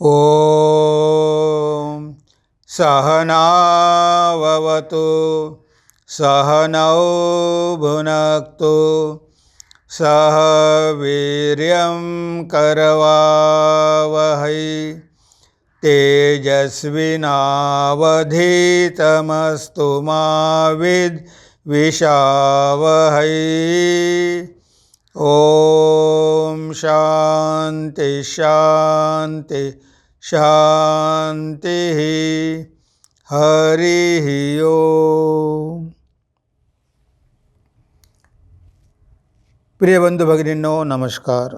ॐ सहनाववतु सहनौ भुनक्तु सह वीर्यं करवावहै तेजस्विनावधीतमस्तु मा विद्विषावहै। ॐ शान्ति शान्ति शान्तिः। हरिः ओम। प्रिय बंधू भगिनींनो, नमस्कार।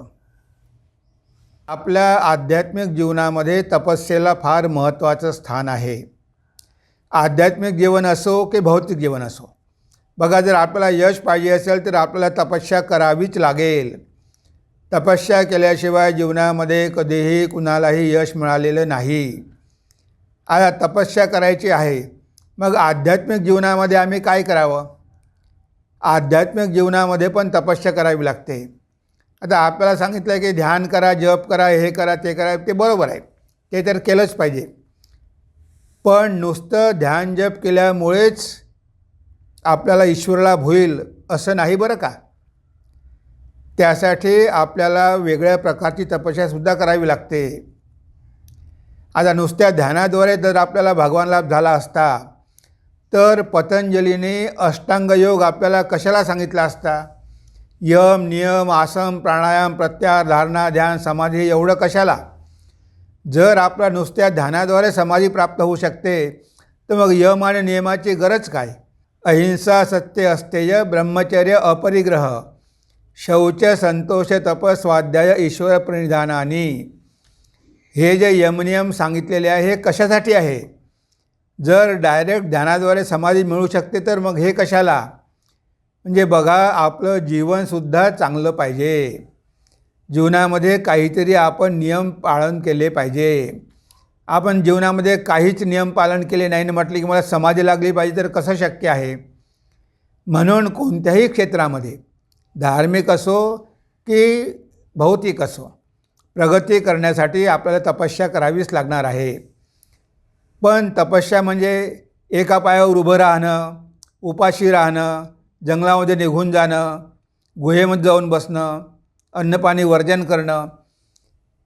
आपल्या आध्यात्मिक जीवनामध्ये तपस्येला फार महत्त्वाचं स्थान आहे। आध्यात्मिक जीवन असो की भौतिक जीवन असो, बघा, जर आपल्याला यश पाहिजे असेल तर आपल्याला तपस्या करावीच लागेल। तपस्या केल्याशिवाय जीवनामध्ये कधीही कुणालाही यश मिळालेलं नाही। आता तपस्या करायची आहे, मग आध्यात्मिक जीवनामध्ये आम्ही काय करावं? आध्यात्मिक जीवनामध्ये पण तपस्या करावी लागते। आता आपल्याला सांगितलं आहे की ध्यान करा, जप करा, हे करा, ते करा, ते बरोबर आहे, ते तर केलंच पाहिजे। पण नुसतं ध्यान जप केल्यामुळेच आपल्याला ईश्वराला होईल असं नाही बरं का। त्यासाठी आपल्याला वेगळ्या प्रकारची तपस्यासुद्धा करावी लागते। आता नुसत्या ध्यानाद्वारे जर आपल्याला भगवान लाभ झाला असता तर पतंजलीने अष्टांग योग आपल्याला कशाला सांगितला असता? यम, नियम, आसन, प्राणायाम, प्रत्याहार, धारणा, ध्यान, समाधी एवढं कशाला? जर आपला नुसत्या ध्यानाद्वारे समाधी प्राप्त होऊ शकते तर मग यम आणि नियमाची गरज काय? अहिंसा, सत्य, अस्तेय, ब्रह्मचर्य, अपरिग्रह, शौच, संतोष, तप, स्वाध्याय, ईश्वर प्रणिधानानी, हे जे यमनियम सांगितलेले आहे हे कशासाठी आहे? जर डायरेक्ट ध्यानाद्वारे समाधी मिळू शकते तर मग हे कशाला? म्हणजे बघा, आपलं जीवनसुद्धा चांगलं पाहिजे। जीवनामध्ये काहीतरी आपण नियम पालन केले पाहिजे। आपण जीवनामध्ये काहीच नियम पालन केले नाही आणि म्हटले की मला समाधी लागली पाहिजे तर कसं शक्य आहे? म्हणून कोणत्याही क्षेत्रामध्ये, धार्मिक असो की भौतिक असो, प्रगती करण्यासाठी आपल्याला तपस्या करावीच लागणार आहे। पण तपस्या म्हणजे एका पायावर उभं राहणं, उपाशी राहणं, जंगलामध्ये निघून जाणं, गुहेमध्ये जाऊन बसणं, अन्नपाणी वर्जन करणं,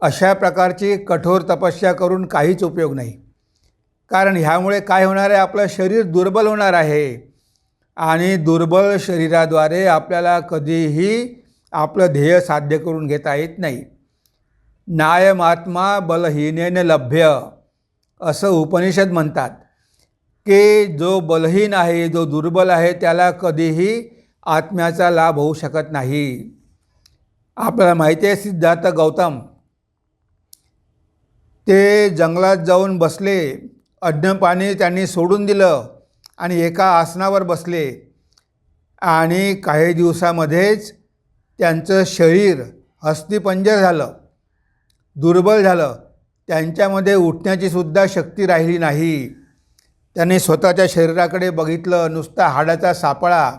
अशा प्रकारची कठोर तपस्या करून काहीच उपयोग नाही। कारण ह्यामुळे काय होणार आहे? आपलं शरीर दुर्बल होणार आहे आणि दुर्बल शरीराद्वारे आपल्याला कधीही आपलं ध्येय साध्य करून घेता येत नाही। नायमात्मा बलहीनेन लभ्य असं उपनिषद म्हणतात की जो बलहीन आहे, जो दुर्बल आहे, त्याला कधीही आत्म्याचा लाभ होऊ शकत नाही। आपल्याला माहिती आहे, सिद्धार्थ गौतम ते जंगलात जाऊन बसले, अन्नपाणी त्यांनी सोडून दिलं आणि एका आसनावर बसले आणि काही दिवसामध्येच त्यांचं शरीर अस्थिपंजर झालं, दुर्बल झालं, त्यांच्यामध्ये उठण्याची सुद्धा शक्ती राहिली नाही। त्यांनी स्वतःच्या शरीराकडे बघितलं, नुसता हाडाचा सापळा।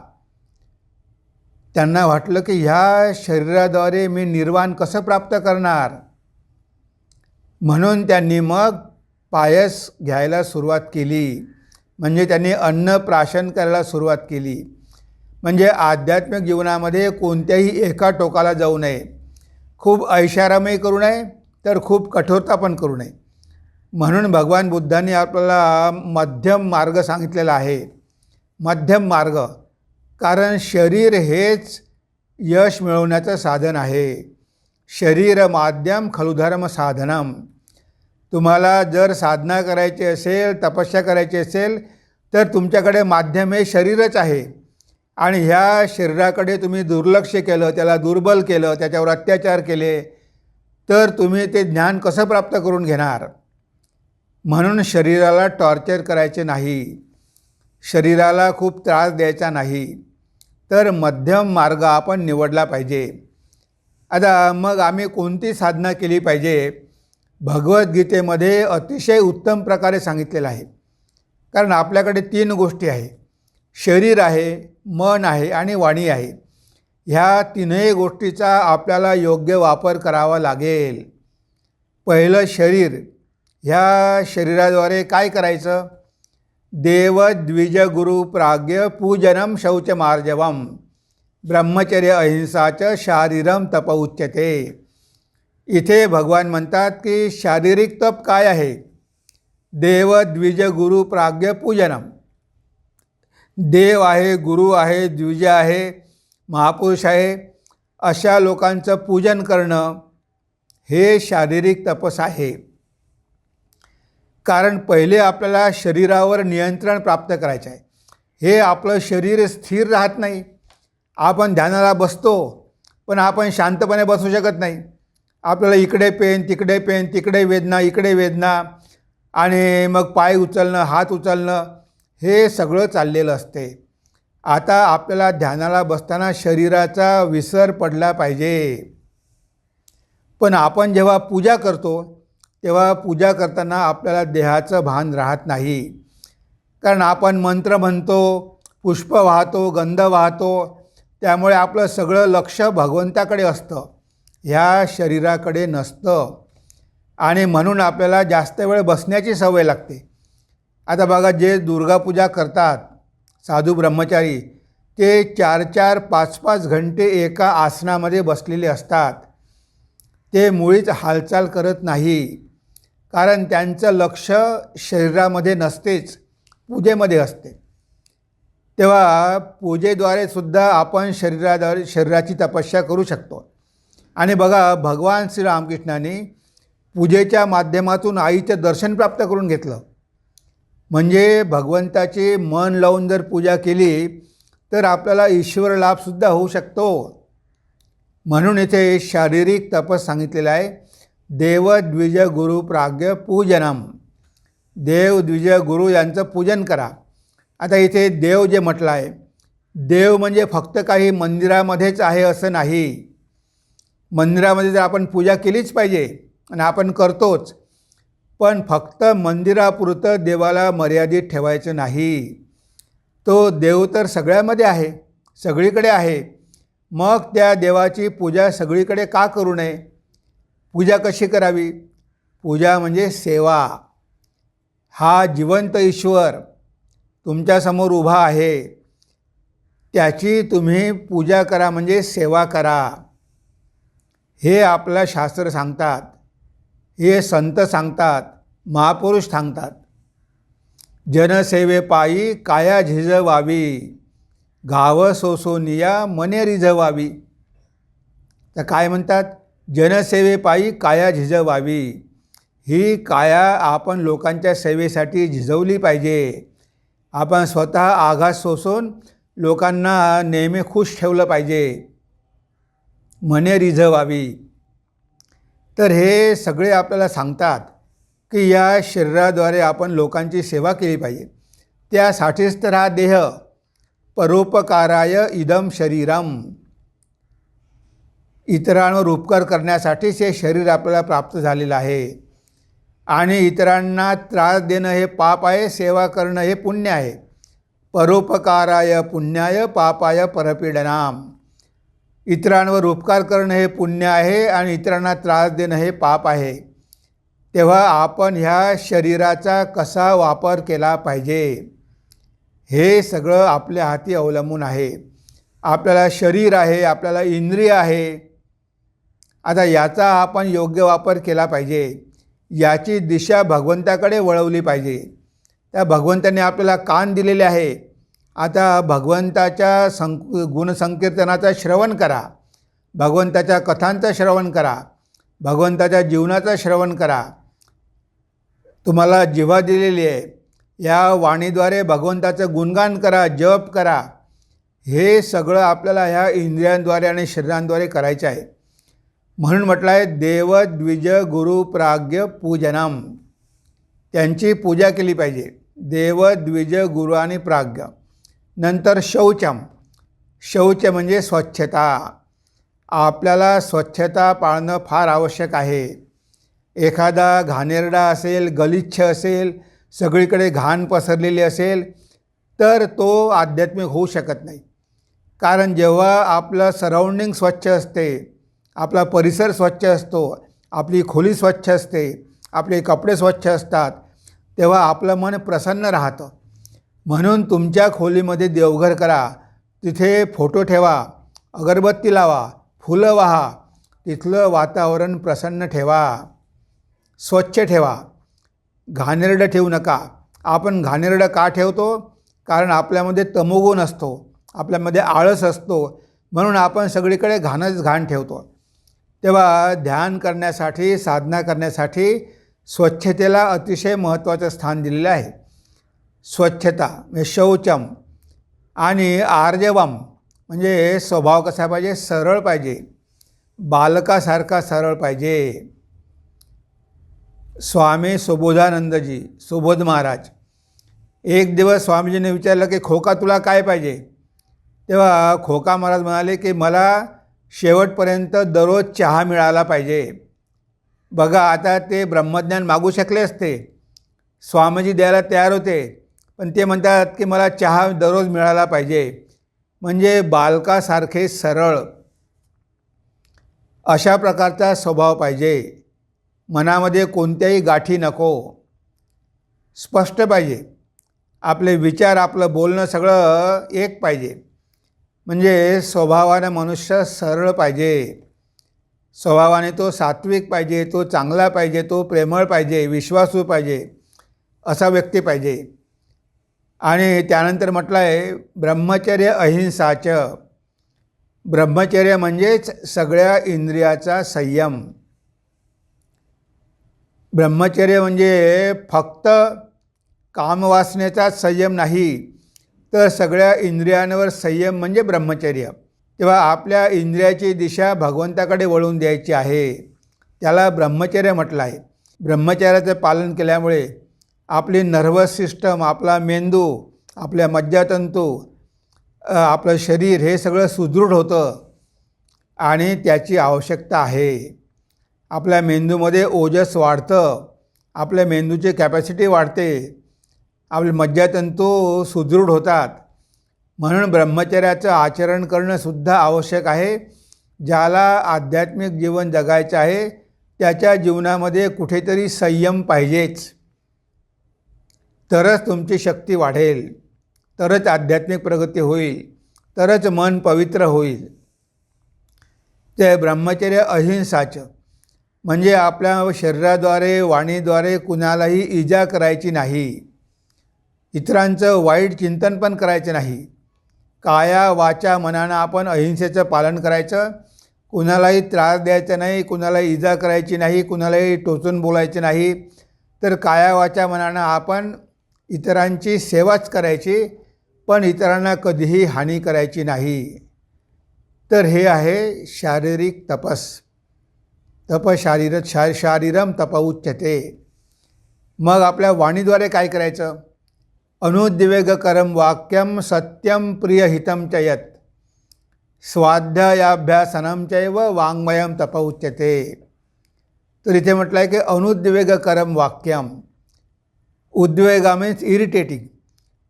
त्यांना वाटलं की ह्या शरीराद्वारे मी निर्वाण कसं प्राप्त करणार? म्हणून त्यांनी मग पायस घ्यायला सुरुवात केली, म्हणजे त्यांनी अन्न प्राशन करायला सुरुवात केली। म्हणजे आध्यात्मिक जीवनामध्ये कोणत्याही एका टोकाला जाऊ नये, खूप ऐशारामही करू नये तर खूप कठोरता पण करू नये। म्हणून भगवान बुद्धांनी आपल्याला मध्यम मार्ग सांगितलेला आहे। मध्यम मार्ग, कारण शरीर हेच यश मिळवण्याचं साधन आहे। शरीर माध्यम खलु धर्म साधनम। तुम्हाला जर साधना करायची असेल, तपस्या करायची असेल तर तुमच्याकडे माध्यम हे शरीरच आहे आणि ह्या शरीराकडे तुम्ही दुर्लक्ष केलं, त्याला दुर्बल केलं, त्याच्यावर अत्याचार केले तर तुम्ही ते ज्ञान कसं प्राप्त करून घेणार? म्हणून शरीराला टॉर्चर करायचे नाही, शरीराला खूप त्रास द्यायचा नाही, तर मध्यम मार्ग आपण निवडला पाहिजे। आता मग आम्ही कोणती साधना केली पाहिजे? भगवद्गीतेमध्ये अतिशय उत्तम प्रकारे सांगितलेलं आहे। कारण आपल्याकडे 3 गोष्टी आहे, शरीर आहे, मन आहे आणि वाणी आहे। ह्या तीनही गोष्टीचा आपल्याला योग्य वापर करावा लागेल। पहिलं शरीर, ह्या शरीराद्वारे काय करायचं? देव द्विज गुरु प्राज्ञ पूजनम शौचमार्जवम ब्रह्मचर्य अहिंसाच शारीरम तप उच्यते. इथे भगवान म्हणतात की शारीरिक तप काय आहे? देव द्विज गुरु प्राज्ञ पूजनम. देव आहे, गुरु आहे, द्विज आहे, महापुरुष आहे, अशा लोकांचं पूजन करणं हे शारीरिक तपस आहे. कारण पहिले आपल्याला शरीरावर नियंत्रण प्राप्त करायचं आहे. हे आपलं शरीर स्थिर राहत नाही. आपण ध्यानाला बसतो, पण आपण शांतपणे बसू शकत नाही. आपल्याला इकडे पेन, तिकडे पेन, तिकडे वेदना, इकडे वेदना, आणि मग पाय उचलणं, हात उचलणं, हे सगळं चाललेलं असते. आता आपल्याला ध्यानाला बसताना शरीराचा विसर पडला पाहिजे. पण आपण जेव्हा पूजा करतो तेव्हा पूजा करताना आपल्याला देहाचं भान राहत नाही. कारण आपण मंत्र म्हणतो, पुष्प वाहतो, गंध वाहतो, त्यामुळे आपलं सगळं लक्ष भगवंताकडे असतं, ह्या शरीराकडे नसतं. आणि म्हणून आपल्याला जास्त वेळ बसण्याची सवय लागते. आता बघा, जे दुर्गापूजा करतात साधू ब्रह्मचारी, ते 4-4, 5-5 घंटे एका आसनामध्ये बसलेले असतात. ते मुळीच हालचाल करत नाही, कारण त्यांचं लक्ष शरीरामध्ये नसतेच, पूजेमध्ये असते. तेव्हा पूजेद्वारे सुद्धा आपण शरीराची तपस्या करू शकतो. आणि बघा, भगवान श्रीरामकृष्णाने पूजेच्या माध्यमातून आईचं दर्शन प्राप्त करून घेतलं. म्हणजे भगवंताचे मन लावून जर पूजा केली तर आपल्याला ईश्वर लाभसुद्धा होऊ शकतो. म्हणून इथे शारीरिक तपस सांगितलेलं आहे. देव द्विज गुरु प्राज्ञ पूजनम. देव द्विज गुरु यांचं पूजन करा. आता इथे देव जे म्हटलं आहे, देव म्हणजे फक्त काही मंदिरामध्येच आहे असं नाही. मंदिरामध्ये जर आपण पूजा केलीच पाहिजे, आणि आपण करतोच, पण फक्त मंदिरापुरतं देवाला मर्यादित ठेवायचं नाही. तो देव तर सगळ्यामध्ये आहे, सगळीकडे आहे. मग त्या देवाची पूजा सगळीकडे का करू नये? पूजा कशी करावी? पूजा म्हणजे सेवा. हा जिवंत ईश्वर तुमच्यासमोर उभा आहे, त्याची तुम्ही पूजा करा, म्हणजे सेवा करा. हे आपलं शास्त्र सांगतात, हे संत सांगतात, महापुरुष सांगतात. जनसेवेपायी काया झिजवावी, गाव सोसोनिया मने रिझवावी. तर काय म्हणतात? जनसेवेपायी काया झिजवावी. ही काया आपण लोकांच्या सेवेसाठी झिजवली पाहिजे. आपण स्वतः आघात सोसून लोकांना नेहमी खुश ठेवलं पाहिजे, मने रिझवावी. तर हे सगळे आपल्याला सांगतात की या शरीराद्वारे आपण लोकांची सेवा केली पाहिजे. त्यासाठीच तर हा देह, परोपकाराय इदम शरीरम, इतरांवर उपकार करण्यासाठीच हे शरीर आपल्याला प्राप्त झालेलं आहे. आणि इतरांना त्रास देणं हे पाप आहे, सेवा करणं हे पुण्य आहे. परोपकाराय पुण्याय पापाय परपीडनाम. इतरांवर उपकार करणं हे पुण्य आहे आणि इतरांना त्रास देणं हे पाप आहे. तेव्हा आपण ह्या शरीराचा कसा वापर केला पाहिजे, हे सगळं आपल्या हाती अवलंबून आहे. आपल्याला शरीर आहे, आपल्याला इंद्रिय आहे. आता याचा आपण योग्य वापर केला पाहिजे. याची दिशा भगवंताकडे वळवली पाहिजे. त्या भगवंताने आपल्याला कान दिलेले आहे. आता भगवंताच्या गुणसंकीर्तनाचं श्रवण करा, भगवंताच्या कथांचं श्रवण करा, भगवंताच्या जीवनाचं श्रवण करा. तुम्हाला जिव्हा दिलेली आहे, या वाणीद्वारे भगवंताचं गुणगान करा, जप करा. हे सगळं आपल्याला ह्या इंद्रियांद्वारे आणि शरीरांद्वारे करायचं आहे. म्हणून म्हटलं आहे देव द्विज गुरु प्राज्ञ पूजनम. त्यांची पूजा केली पाहिजे, देव द्विज गुरु आणि प्राज्ञ. नंतर शौचम. शौच म्हणजे स्वच्छता. आपल्याला स्वच्छता पाळणं फार आवश्यक आहे. एखादा घाणेरडा असेल, गलिच्छ असेल, सगळीकडे घाण पसरलेली असेल, तर तो आध्यात्मिक होऊ शकत नाही. कारण जेव्हा आपलं सराउंडिंग स्वच्छ असते, आपला परिसर स्वच्छ असतो, आपली खोली स्वच्छ असते, आपले कपडे स्वच्छ असतात, तेव्हा आपलं मन प्रसन्न राहतं. म्हणून तुमच्या खोलीमध्ये देवघर करा, तिथे फोटो ठेवा, अगरबत्ती लावा, फुलं वाहा, तिथलं वातावरण प्रसन्न ठेवा, स्वच्छ ठेवा. घाणेरडं ठेवू नका. आपण घाणेरडं का ठेवतो? कारण आपल्यामध्ये तमोगुण असतो, आपल्यामध्ये आळस असतो, म्हणून आपण सगळीकडे घाणच घाण ठेवतो. तेव्हा ध्यान करण्यासाठी, साधना करण्यासाठी स्वच्छतेला अतिशय महत्त्वाचं स्थान दिलेलं आहे. स्वच्छता म्हणजे शौचम आणि आर्जवम म्हणजे स्वभाव कसा पाहिजे? सरळ पाहिजे, बालकासारखा सरळ पाहिजे. स्वामी सुबोधानंदजी, सुबोध महाराज, एक दिवस स्वामीजीने विचारलं की खोका तुला काय पाहिजे? तेव्हा खोका महाराज म्हणाले की मला शेवटपर्यंत दररोज चहा मिळाला पाहिजे. बघा, आता ते ब्रह्मज्ञान मागू शकले असते, स्वामीजी द्यायला तयार होते, पण ते म्हणतात की मला चहा दररोज मिळाला पाहिजे. म्हणजे बालकासारखे सरळ अशा प्रकारचा स्वभाव पाहिजे. मनामध्ये कोणत्याही गाठी नको, स्पष्ट पाहिजे. आपले विचार, आपलं बोलणं सगळं एक पाहिजे. म्हणजे स्वभावाने मनुष्य सरळ पाहिजे, स्वभावाने तो सात्विक पाहिजे, तो चांगला पाहिजे, तो प्रेमळ पाहिजे, विश्वासू पाहिजे, असा व्यक्ती पाहिजे. आणि त्यानंतर म्हटलं आहे ब्रह्मचर्य अहिंसाचं. ब्रह्मचर्य म्हणजेच सगळ्या इंद्रियाचा संयम. ब्रह्मचर्य म्हणजे फक्त कामवासनेचा संयम नाही, तर सगळ्या इंद्रियांवर संयम म्हणजे ब्रह्मचर्य. तेव्हा आपल्या इंद्रियाची दिशा भगवंताकडे वळवून द्यायची आहे, त्याला ब्रह्मचर्य म्हटलं आहे. ब्रह्मचर्याचं पालन केल्यामुळे आपली नर्व्हस सिस्टम, आपला मेंदू, आपल्या मज्जातंतू, आपलं शरीर हे सगळं सुदृढ होतं आणि त्याची आवश्यकता आहे. आपल्या मेंदूमध्ये ओजस वाढतं, आपल्या मेंदूची कॅपॅसिटी वाढते, आपले मज्जातंतू सुदृढ होतात. म्हणून ब्रह्मचर्याचं आचरण करणंसुद्धा आवश्यक आहे. ज्याला आध्यात्मिक जीवन जगायचं आहे त्याच्या जीवनामध्ये कुठेतरी संयम पाहिजेच, तरच तुमची शक्ती वाढेल, तरच आध्यात्मिक प्रगती होईल, तरच मन पवित्र होईल. ते ब्रह्मचर्य अहिंसाचं म्हणजे आपल्या शरीराद्वारे, वाणीद्वारे कुणालाही इजा करायची नाही, इतरांचं वाईट चिंतन पण करायचं नाही. काया वाचा मनानं आपण अहिंसेचं पालन करायचं. कुणालाही त्रास द्यायचा नाही, कुणालाही इजा करायची नाही, कुणालाही टोचून बोलायचं नाही. तर काया वाचा मनानं आपण इतरांची सेवाच करायची, पण इतरांना कधीही हानी करायची नाही. तर हे आहे शारीरिक तपस. शारीरम तप उच्यते. मग आपल्या वाणीद्वारे काय करायचं? अनुद्वेगकरम वाक्यम सत्यम प्रियहितं च यत् स्वाध्यायाभ्यासनं चैव वाङ्मयं तप उच्यते. तर इथे म्हटलं आहे की अनुद्वेगकरम वाक्यम. उद्वेगा मीन्स इरिटेटिंग.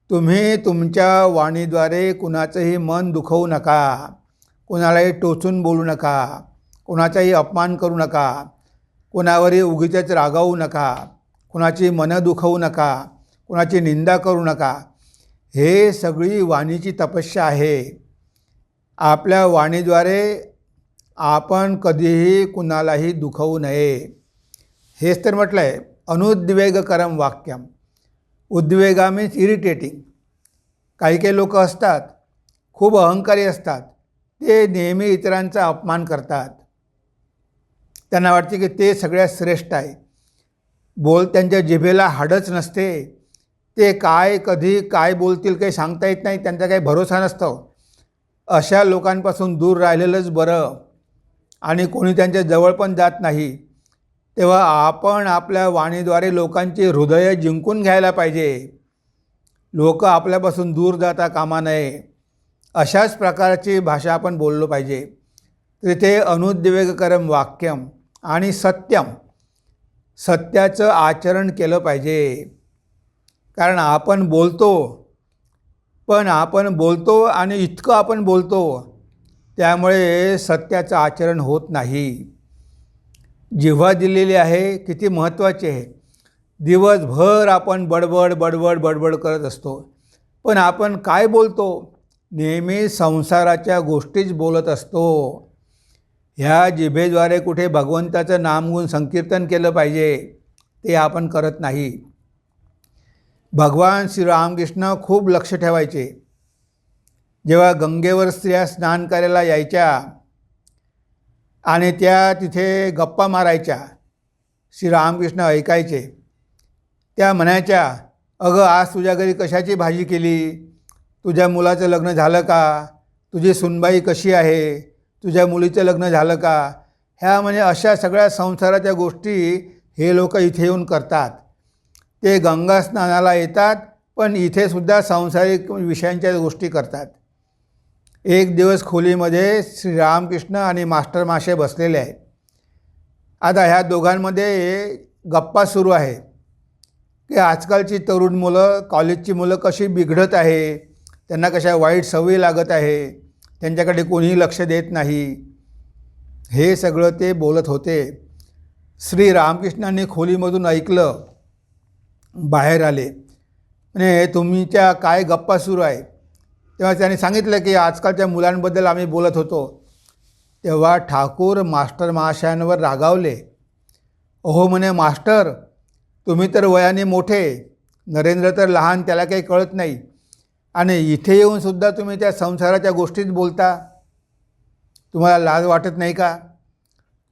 तुम्ही तुमच्या वाणीद्वारे कुणाचंही मन दुखवू नका, कुणालाही टोचून बोलू नका, कुणाचाही अपमान करू नका, कुणावरही उगीचच रागावू नका, कुणाची मनं दुखवू नका, कुणाची निंदा करू नका. हे सगळी वाणीची तपस्या आहे. आपल्या वाणीद्वारे आपण कधीही कुणालाही दुखवू नये. हेच तर म्हटलं आहे अनुद्वेगकरम वाक्यम. उद्वेगा मीन्स इरिटेटिंग. काही काही लोक असतात, खूप अहंकारी असतात, ते नेहमी इतरांचा अपमान करतात. त्यांना वाटते की ते सगळ्यात श्रेष्ठ आहे. त्यांच्या जिभेला हाडच नसते, ते काय कधी काय बोलतील काही सांगता येत नाही, त्यांचा काही भरोसा नसतो. अशा लोकांपासून दूर राहिलेलंच बरं आणि कोणी त्यांच्या जवळ पण जात नाही. तेव्हा आपण आपल्या वाणीद्वारे लोकांची हृदय जिंकून घ्यायला पाहिजे. लोक आपल्यापासून दूर जाता कामा नये, अशाच प्रकारची भाषा आपण बोललो पाहिजे. तर इथे अनुद्वेगकरम वाक्यम आणि सत्यम, सत्याचं आचरण केलं पाहिजे. कारण आपण बोलतो, पण आपण बोलतो आणि इतकं आपण बोलतो, त्यामुळे सत्याचं आचरण होत नाही. जिव्हा दिलेली आहे किती महत्त्वाची आहे. दिवसभर आपण बडबड बडबड बडबड करत असतो, पण आपण काय बोलतो? नेहमी संसाराच्या गोष्टीच बोलत असतो. ह्या जिभेद्वारे कुठे भगवंताचं नामगुण संकीर्तन केलं पाहिजे ते आपण करत नाही. भगवान श्रीरामकृष्ण खूप लक्ष ठेवायचे. जेव्हा गंगेवर स्त्रिया स्नान करायला यायच्या आणि त्या तिथे गप्पा मारायच्या, श्रीरामकृष्ण ऐकायचे. त्या म्हणायच्या, अगं आज तुझ्या घरी कशाची भाजी केली? तुझ्या मुलाचं लग्न झालं का? तुझी सुनबाई कशी आहे? तुझ्या मुलीचं लग्न झालं का? ह्या म्हणजे अशा सगळ्या संसाराच्या गोष्टी हे लोक इथे येऊन करतात. ते गंगा स्नानाला येतात, पण इथेसुद्धा सांसारिक विषयांच्या गोष्टी करतात. एक दिवस खोलीमध्ये श्रीरामकृष्ण आणि मास्टर माशे बसलेले आहेत. आता ह्या दोघांमध्ये गप्पा सुरू आहे की आजकालची तरुण मुलं, कॉलेजची मुलं कशी बिघडत आहे, त्यांना कशा वाईट सवयी लागत आहे, त्यांच्याकडे कोणीही लक्ष देत नाही. हे सगळं ते बोलत होते. श्रीरामकृष्णांनी खोलीमधून ऐकलं, बाहेर आले. म्हणजे तुमच्या काय गप्पा सुरू आहे? तेव्हा त्यांनी सांगितलं की आजकालच्या मुलांबद्दल आम्ही बोलत होतो. तेव्हा ठाकूर मास्टर महाशयांवर रागावले. अहो म्हणे, मास्टर तुम्ही तर वयाने मोठे, नरेंद्र तर लहान, त्याला काही कळत नाही, आणि इथे येऊनसुद्धा तुम्ही त्या संसाराच्या गोष्टीच बोलता. तुम्हाला लाज वाटत नाही का?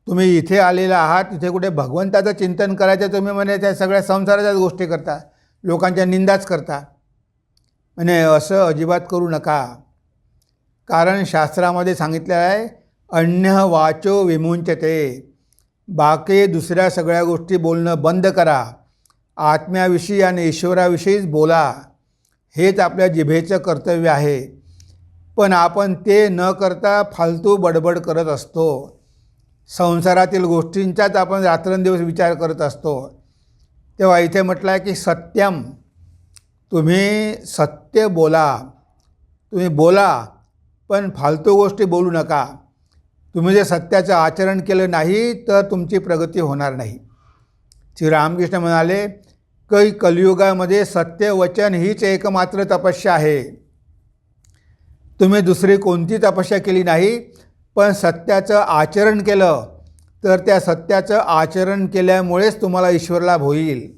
तुम्ही इथे आलेला आहात, इथे कुठे भगवंताचं चिंतन करायचं, तुम्ही म्हणे त्या सगळ्या संसाराच्याच गोष्टी करता, लोकांच्या निंदाच करता. म्हणे असं अजिबात करू नका. कारण शास्त्रामध्ये सांगितलं आहे, अन्य वाचो विमुंचते. बाकी दुसऱ्या सगळ्या गोष्टी बोलणं बंद करा. आत्म्याविषयी आणि ईश्वराविषयीच बोला. हेच आपल्या जिभेचं कर्तव्य आहे. पण आपण ते न करता फालतू बडबड करत असतो. संसारातील गोष्टींचाच आपण रात्रंदिवस विचार करत असतो. तेव्हा इथे म्हटलं आहे की सत्यम, तुम्ही सत्य बोला. तुम्ही बोला, पण फालतू गोष्टी बोलू नका. तुम्ही जर सत्याचं आचरण केलं नाही तर तुमची प्रगती होणार नाही. श्रीरामकृष्ण म्हणाले की कलियुगामध्ये सत्यवचन हीच एकमात्र तपस्या आहे. तुम्ही दुसरी कोणती तपस्या केली नाही, पण सत्याचं आचरण केलं तर त्या सत्याचं आचरण केल्यामुळेच तुम्हाला ईश्वरलाभ होईल.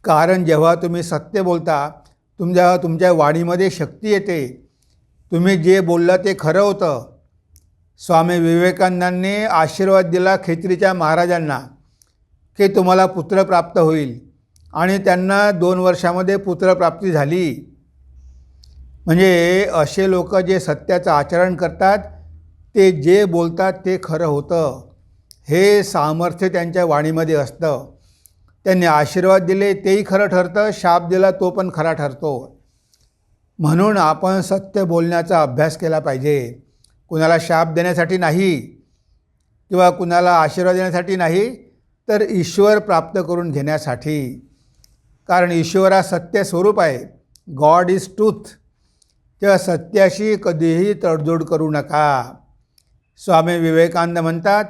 कारण जेव्हा तुम्ही सत्य बोलता, तुमच्या वाणीमध्ये शक्ती येते. तुम्ही जे बोललं ते खरं होतं. स्वामी विवेकानंदांनी आशीर्वाद दिला खेत्रीच्या महाराजांना की तुम्हाला पुत्र प्राप्त होईल, आणि त्यांना 2 वर्षामध्ये पुत्रप्राप्ती झाली. म्हणजे असे लोक जे सत्याचं आचरण करतात, ते जे बोलतात ते खरं होतं. हे सामर्थ्य त्यांच्या वाणीमध्ये असतं. त्यांनी आशीर्वाद दिले तेही खरं ठरतं, शाप दिला तो पण खरा ठरतो. म्हणून आपण सत्य बोलण्याचा अभ्यास केला पाहिजे. कुणाला शाप देण्यासाठी नाही किंवा कुणाला आशीर्वाद देण्यासाठी नाही, तर ईश्वर प्राप्त करून घेण्यासाठी. कारण ईश्वर हा सत्य स्वरूप आहे. God is truth. तेव्हा सत्याशी कधीही तडजोड करू नका. स्वामी विवेकानंद म्हणतात,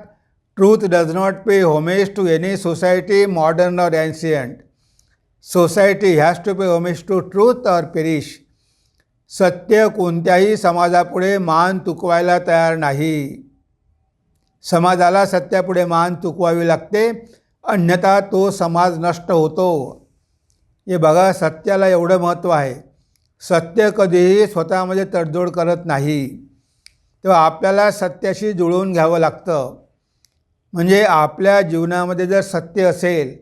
truth does not pay homage to any society, modern और ancient. Society has to pay homage to truth और पेरिश. सत्य कोणत्याही समाजापुढे मान तुकवायला तयार नाही. समाजाला सत्यापुढे मान तुकवावी लागते, अन्यथा तो समाज नष्ट होतो. हे बघा, सत्याला एवढं महत्त्व आहे. सत्य कधीही स्वतःमध्ये तडजोड करत नाही. तेव्हा आपल्याला सत्याशी जुळवून घ्यावं लागतं. म्हणजे आपल्या जीवनामध्ये जर सत्य असेल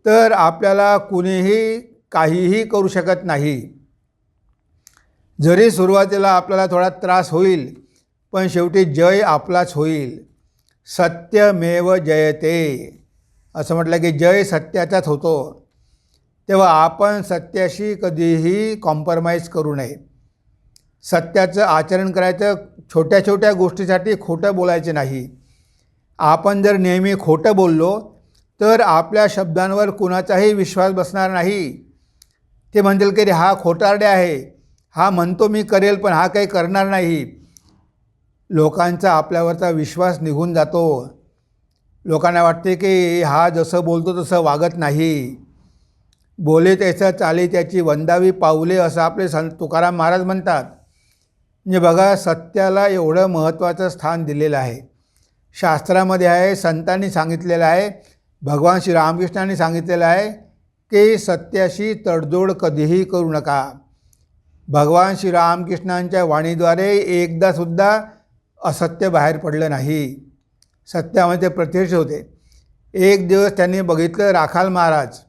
तर आपल्याला कुणीही काहीही करू शकत नाही. जरी सुरुवातीला आपल्याला थोडा त्रास होईल, पण शेवटी जय आपलाच होईल. सत्यमेव जयते असं म्हटलं की जय सत्याचाच होतो. तेव्हा आपण सत्याशी कधीही कॉम्प्रोमाइज करू नये. सत्याचं आचरण करायचं. छोट्या छोट्या गोष्टीसाठी खोटं बोलायचे नाही. आपण जर नेहमी खोटं बोललो तर आपल्या शब्दांवर कुणाचाही विश्वास बसणार नाही. ते म्हणतील की हा खोटारडे आहे, हा म्हणतो मी करेल पण हा काही करणार नाही. लोकांचा आपल्यावरचा विश्वास निघून जातो. लोकांना वाटते की हा जसं बोलतो तसं वागत नाही, बोले त्याचं चाले त्याची वंदावी पाऊले, असं आपले संत तुकाराम महाराज म्हणतात. म्हणजे बघा, सत्याला एवढं महत्त्वाचं स्थान दिलेलं आहे. शास्त्रामध्ये आहे, संतांनी सांगितलेलं आहे, भगवान श्री रामकृष्णांनी सांगितलेलं आहे की सत्याशी तडजोड कधीही करू नका. भगवान श्री रामकृष्णांच्या वाणीद्वारे एकदासुद्धा असत्य बाहेर पडलं नाही. सत्यामध्ये ते प्रतिष्ठित होते. एक दिवस त्यांनी बघितलं राखाल महाराज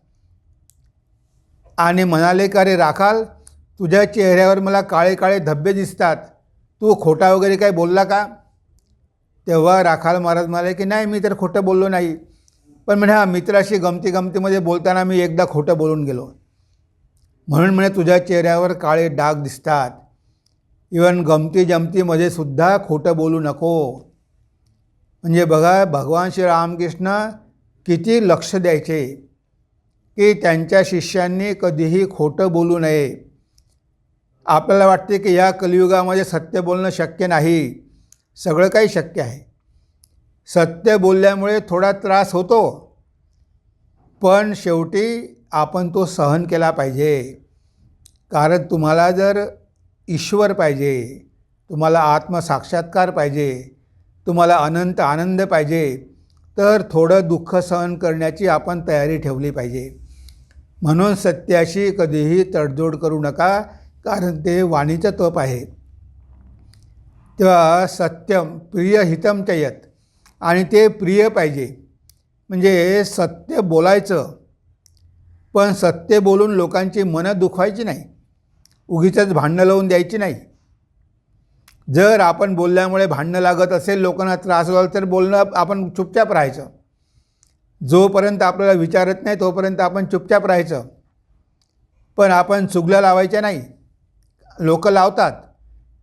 आणि म्हणाले का रे राखाल, तुझ्या चेहऱ्यावर मला काळे काळे धब्बे दिसतात, तू खोटा वगैरे काय बोलला का? तेव्हा राखाल महाराज म्हणाले की नाही, मी तर खोटं बोललो नाही, पण म्हणे हा मित्राशी गमतीमध्ये बोलताना मी एकदा खोटं बोलून गेलो, म्हणून म्हणे तुझ्या चेहऱ्यावर काळे डाग दिसतात. इवन गमतीमध्ये सुद्धा खोटं बोलू नको. म्हणजे बघा, भगवान श्री रामकृष्ण किती लक्ष द्यायचे की त्यांच्या शिष्यांनी कधीही खोटं बोलू नये. आपल्याला वाटते की या कलियुगामध्ये सत्य बोलणं शक्य नाही. सगळं काही शक्य आहे. सत्य बोलल्यामुळे थोडा त्रास होतो, पण शेवटी आपण तो सहन केला पाहिजे. कारण तुम्हाला जर ईश्वर पाहिजे, तुम्हाला आत्मसाक्षात्कार पाहिजे, तुम्हाला अनंत आनंद पाहिजे, तर थोडं दुःख सहन करण्याची आपण तयारी ठेवली पाहिजे. म्हणून सत्याशी कधीही तडजोड करू नका, कारण ते वाणीचं तप आहे. तेव्हा सत्यम प्रिय हितम च यत, आणि ते प्रिय पाहिजे. म्हणजे सत्य बोलायचं, पण सत्य बोलून लोकांची मनं दुखवायची नाही, उगीचच भांडणं लावून द्यायची नाही. जर आपण बोलल्यामुळे भांडणं लागत असेल, लोकांना त्रास झाला, तर बोलणं आपण चुपचाप राहायचं. जोपर्यंत आपल्याला विचारत नाही तोपर्यंत आपण चुपचाप राहायचं. पण आपण चुगल्या लावायच्या नाही. लोक लावतात,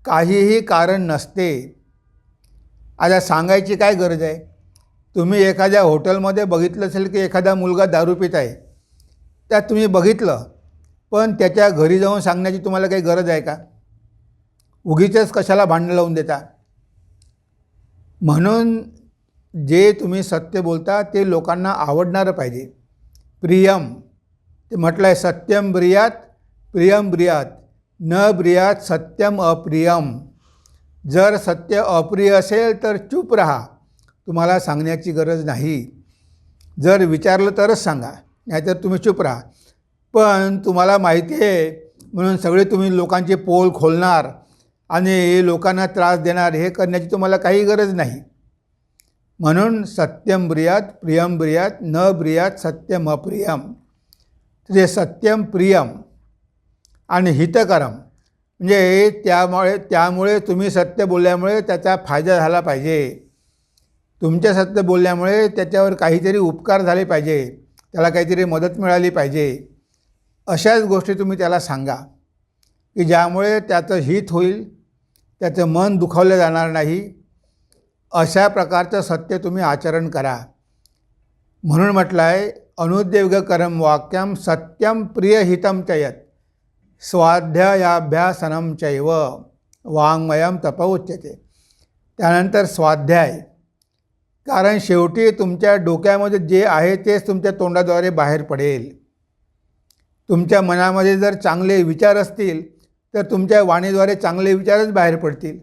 काहीही कारण नसते. आता सांगायची काय गरज आहे? तुम्ही एखाद्या हॉटेलमध्ये बघितलं असेल की एखादा मुलगा दारू पित आहे, त्यात तुम्ही बघितलं, पण त्याच्या घरी जाऊन सांगण्याची तुम्हाला काही गरज आहे का? उगीचच कशाला भांडणं लावून देता? म्हणून जे तुम्ही सत्य बोलता ते लोकांना आवडणारं पाहिजे. प्रियम, ते म्हटलं आहे, सत्यम ब्रियात प्रियम ब्रियात न ब्रियात सत्यम अप्रियम. जर सत्य अप्रिय असेल तर चूप राहा, तुम्हाला सांगण्याची गरज नाही. जर विचारलं तरच सांगा, नाहीतर तुम्ही चूप राहा. पण तुम्हाला माहिती आहे म्हणून सगळे तुम्ही लोकांचे पोल खोलणार आणि लोकांना त्रास देणार, हे करण्याची तुम्हाला काही गरज नाही. म्हणून सत्यम ब्रियात प्रियम ब्रियात न ब्रियात सत्यम अप्रियम. ते सत्यम प्रियम आणि हितकरम, म्हणजे त्यामुळे तुम्ही सत्य बोलल्यामुळे त्याचा फायदा झाला पाहिजे. तुमच्या सत्य बोलल्यामुळे त्याच्यावर काहीतरी उपकार झाले पाहिजे, त्याला काहीतरी मदत मिळाली पाहिजे. अशाच गोष्टी तुम्ही त्याला सांगा की ज्यामुळे त्याचं हित होईल, त्याचं मन दुखावलं जाणार नाही. अशा प्रकारचं सत्य तुम्ही आचरण करा. म्हणून म्हटलं आहे, अनुद्योगकरम वाक्यम सत्यम प्रियहितम च यत स्वाध्यायाभ्यासनम चैव वाङ्मयम तप उच्यते. त्यानंतर स्वाध्याय, कारण शेवटी तुमच्या डोक्यामध्ये जे आहे तेच तुमच्या तोंडाद्वारे बाहेर पडेल. तुमच्या मनामध्ये जर चांगले विचार असतील तर तुमच्या वाणीद्वारे चांगले विचारच बाहेर पडतील.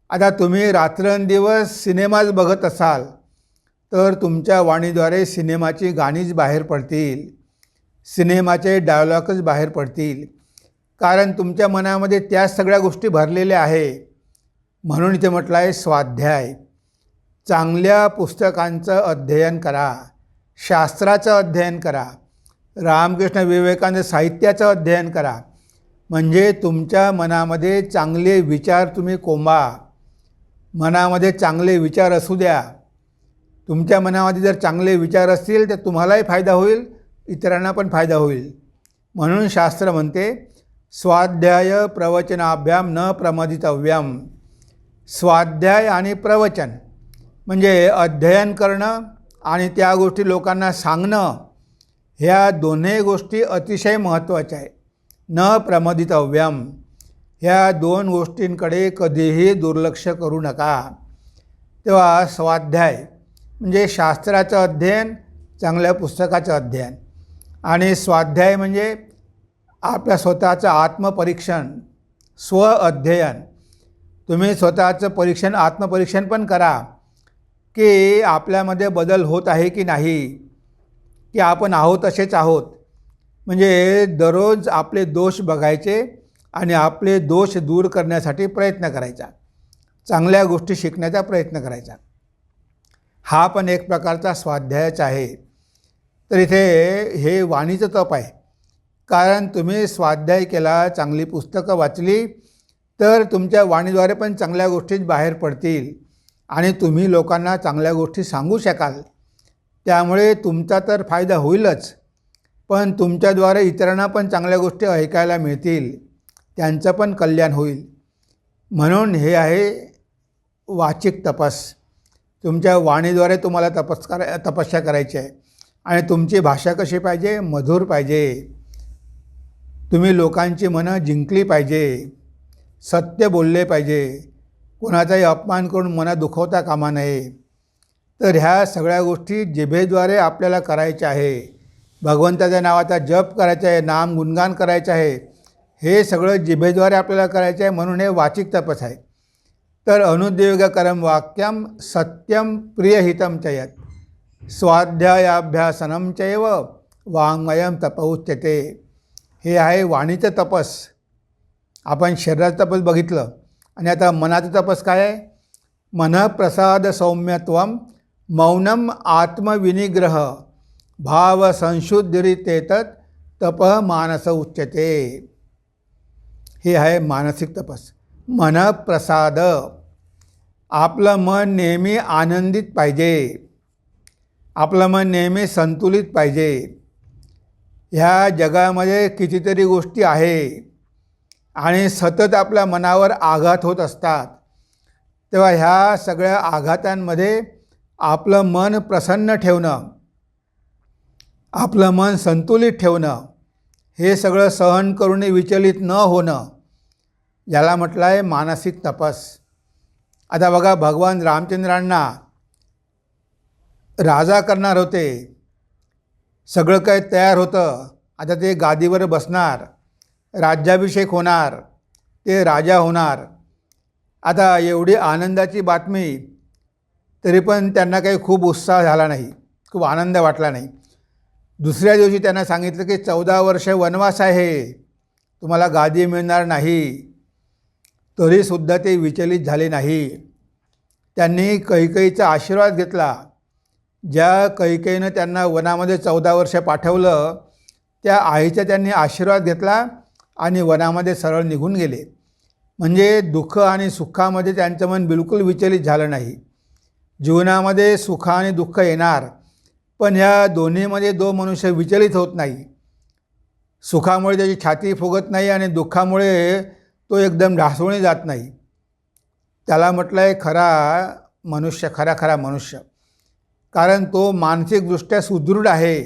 आता तुम्ही रात्रंदिवस सिनेमाच बघत असाल तर तुमच्या वाणीद्वारे सिनेमाची गाणीच बाहेर पडतील, सिनेमाचे डायलॉगच बाहेर पडतील, कारण तुमच्या मनामध्ये त्या सगळ्या गोष्टी भरलेल्या आहे. म्हणून इथे म्हटलं आहे स्वाध्याय. चांगल्या पुस्तकांचं अध्ययन करा, शास्त्राचं अध्ययन करा, रामकृष्ण विवेकानंद साहित्याचं अध्ययन करा, म्हणजे तुमच्या मनामध्ये चांगले विचार तुम्ही कोंबा. मनामध्ये चांगले विचार असू द्या. तुमच्या मनामध्ये जर चांगले विचार असतील तर तुम्हालाही फायदा होईल, इतरांना पण फायदा होईल. म्हणून शास्त्र म्हणते स्वाध्याय प्रवचनाभ्याम न प्रमदितव्यम. स्वाध्याय आणि प्रवचन म्हणजे अध्ययन करणं आणि त्या गोष्टी लोकांना सांगणं, ह्या दोन्ही गोष्टी अतिशय महत्त्वाच्या आहे. न प्रमदितव्यम, ह्या दोन गोष्टींकडे कधीही दुर्लक्ष करू नका. तेव्हा स्वाध्याय म्हणजे शास्त्राचं अध्ययन, चांगल्या पुस्तकाचं अध्ययन. आणि स्वाध्याय म्हणजे आपल्या स्वतःचं आत्मपरीक्षण, स्वअध्ययन. तुम्ही स्वतःचं परीक्षण, आत्मपरीक्षण पण करा की आपल्यामध्ये बदल होत आहे की नाही, की आपण आहोत तसेच आहोत. म्हणजे दररोज आपले दोष बघायचे आणि आपले दोष दूर करण्यासाठी प्रयत्न करायचा, चांगल्या गोष्टी शिकण्याचा प्रयत्न करायचा. हा पण एक प्रकारचा स्वाध्यायच आहे. तर इथे हे वाणीचं तप आहे. कारण तुम्ही स्वाध्याय केला, चांगली पुस्तकं वाचली, तर तुमच्या वाणीद्वारे पण चांगल्या गोष्टी बाहेर पडतील आणि तुम्ही लोकांना चांगल्या गोष्टी सांगू शकाल. त्यामुळे तुमचा तर फायदा होईलच, पण तुमच्याद्वारे इतरांना पण चांगल्या गोष्टी ऐकायला मिळतील, त्यांचं पण कल्याण होईल. म्हणून हे आहे वाचिक तपस. तुमच्या वाणीद्वारे तुम्हाला तपस्या करायची आहे. आणि तुमची भाषा कशी पाहिजे? मधुर पाहिजे. तुम्ही लोकांची मनं जिंकली पाहिजे, सत्य बोलले पाहिजे, कोणाचाही अपमान करून मनं दुखवता कामा नये. तर ह्या सगळ्या गोष्टी जिभेद्वारे आपल्याला करायच्या आहे. भगवंताच्या नावाचा जप करायचा आहे, नाम गुणगान करायचं आहे. हे सगळं जिभेद्वारे आपल्याला करायचं आहे. म्हणून हे वाचिक तपस आहे. तर अनुद्योगकरम वाक्यम सत्यम प्रियहितम च यत् स्वाध्यायाभ्यासनम चैव वाङ्मयम तप उच्यते. हे आहे वाणीचं तपस. आपण शरीराचं तपस बघितलं आणि आता मनाचं तपस काय आहे? मनःप्रसाद सौम्यत्वम मौनम आत्मविनिग्रह भाव संशुद्धिरित्येतत् तपः मानस उच्यते. हे आहे मानसिक तपस. मनःप्रसाद, आपलं मन नेहमी आनंदित पाहिजे, आपलं मन नेहमी संतुलित पाहिजे. ह्या जगामध्ये कितीतरी गोष्टी आहे आणि सतत आपल्या मनावर आघात होत असतात. तेव्हा ह्या सगळ्या आघातांमध्ये आपलं मन प्रसन्न ठेवणं, आपलं मन संतुलित ठेवणं, हे सगळं सहन करून विचलित न होणं, याला म्हटलं आहे मानसिक तपस. आता बघा, भगवान रामचंद्रांना राजा करणार होते, सगळं काही तयार होतं. आता ते गादीवर बसणार, राज्याभिषेक होणार, ते राजा होणार. आता एवढी आनंदाची बातमी, तरी पण त्यांना काही खूप उत्साह झाला नाही, खूप आनंद वाटला नाही. दुसऱ्या दिवशी त्यांना सांगितलं की 14 वर्ष वनवास आहे, तुम्हाला गादी मिळणार नाही. तरीसुद्धा ते विचलित झाले नाही. त्यांनी कैकेयीचा आशीर्वाद घेतला. ज्या कैकेयीनं त्यांना वनामध्ये 14 वर्ष पाठवलं, त्या आईचा त्यांनी आशीर्वाद घेतला आणि वनामध्ये सरळ निघून गेले. म्हणजे दुःख आणि सुखामध्ये त्यांचं मन बिलकुल विचलित झालं नाही. जीवनामध्ये सुख आणि दुःख येणार, पण ह्या दोन्हीमध्ये मनुष्य विचलित होत नाही. सुखामुळे त्याची छाती फुगत नाही आणि दुःखामुळे तो एकदम ढासळून जात नाही. त्याला म्हटलं आहे खरा मनुष्य, खरा मनुष्य. कारण तो मानसिकदृष्ट्या सुदृढ आहे,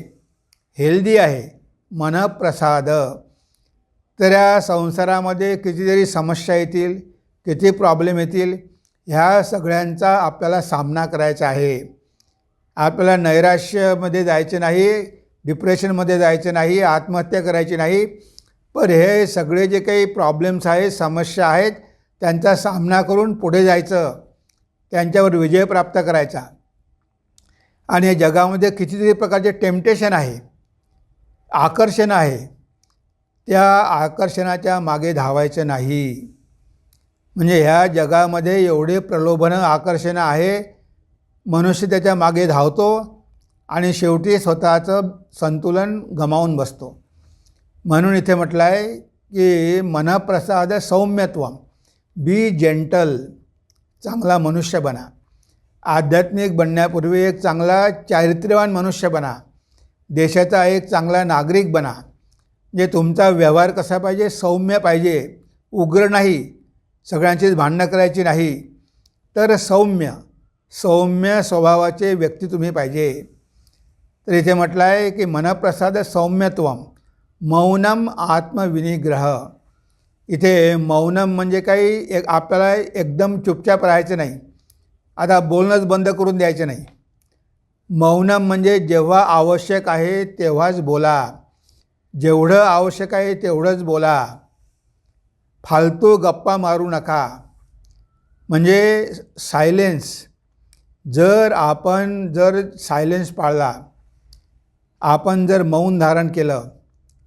हेल्दी आहे. मनःप्रसाद. तर या संसारामध्ये कितीतरी समस्या येतील, किती प्रॉब्लेम येतील, ह्या सगळ्यांचा आपल्याला सामना करायचा आहे. आपल्याला नैराश्यामध्ये जायचे नाही, डिप्रेशनमध्ये जायचं नाही, आत्महत्या करायची नाही. पण हे सगळे जे काही प्रॉब्लेम्स आहेत, समस्या आहेत, त्यांचा सामना करून पुढे जायचं, त्यांच्यावर विजय प्राप्त करायचा. आणि या जगामध्ये कितीतरी प्रकारचे टेम्पटेशन आहे, आकर्षण आहे. त्या आकर्षणाच्या मागे धावायचं नाही. म्हणजे ह्या जगामध्ये एवढे प्रलोभनं, आकर्षणं आहे, मनुष्य त्याच्या मागे धावतो आणि शेवटी स्वतःचं संतुलन गमावून बसतो. म्हणून इथे म्हटलं आहे की मनःप्रसाद सौम्यत्वम, बी जेंटल, चांगला मनुष्य बना. आध्यात्मिक बनण्यापूर्वी एक चांगला चारित्र्यवान मनुष्य बना, देशाचा एक चांगला नागरिक बना. म्हणजे तुमचा व्यवहार कसा पाहिजे? सौम्य पाहिजे, उग्र नाही, सगळ्यांचीच भांडणं करायची नाही. तर सौम्य स्वभावाचे व्यक्ती तुम्ही पाहिजे. तर इथे म्हटलं आहे की मनःप्रसाद सौम्यत्वम मौनम आत्मविनिग्रह. इथे मौनम म्हणजे काही आपल्याला एकदम चुपचाप राहायचं नाही. आता बोलणंच बंद करून द्यायचं नाही. मौनम म्हणजे जेव्हा आवश्यक आहे तेव्हाच बोला, जेवढं आवश्यक आहे तेवढंच बोला, फालतू गप्पा मारू नका. म्हणजे सायलेन्स, जर सायलेन्स पाळला, आपण जर मौन धारण केलं